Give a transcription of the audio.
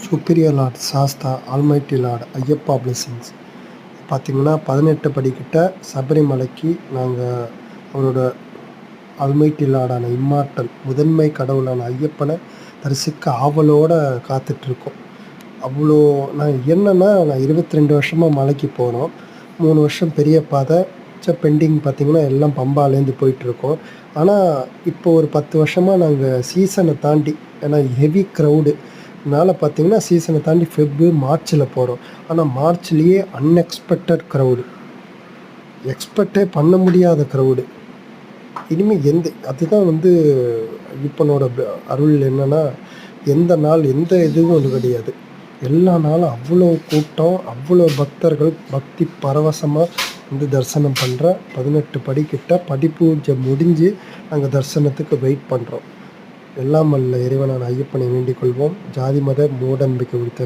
Superior Lord Sastha almighty Lord Ayyappa blessings. பார்த்திங்கன்னா 18 படிக்கிட்ட சபரிமலைக்கு நாங்கள் அவரோட ஆல்மைட்டி லார்டான இம்மார்ட்டல் முதன்மை கடவுளான ஐயப்பனை தரிசிக்க ஆவலோடு காத்துட்ருக்கோம். அவ்வளோ நான் 22 வருஷமாக மலைக்கு போகிறோம். 3 வருஷம் பெரிய பாதை பெண்டிங். பார்த்திங்கன்னா எல்லாம் பம்பாலேருந்து போயிட்டுருக்கோம். ஆனால் இப்போ ஒரு 10 வருஷமாக நாங்கள் சீசனை தாண்டி, ஏன்னா ஹெவி க்ரௌடுனால பார்த்திங்கன்னா சீசனை தாண்டி மார்ச்சில் போகிறோம். ஆனால் மார்ச்லேயே அன்எக்ஸ்பெக்டட் க்ரௌடு, எக்ஸ்பெக்டே பண்ண முடியாத க்ரௌடு. இனிமேல் அதுதான் ஐயப்பனோட அருள் என்னென்னா, எந்த நாள் எந்த இதுவும் கிடையாது. எல்லா நாளும் அவ்வளோ கூட்டம், அவ்வளோ பக்தர்கள் பக்தி பரவசமாக தரிசனம் பண்ணுற 18 படிக்கிட்ட படிப்பூஜை முடிஞ்சு நாங்கள் தரிசனத்துக்கு வெயிட் பண்ணுறோம். எல்லாம் வல்ல இறைவனான ஐயப்பனை வேண்டிக் கொள்வோம். ஜாதி மத மூடநம்பிக்கை குறித்த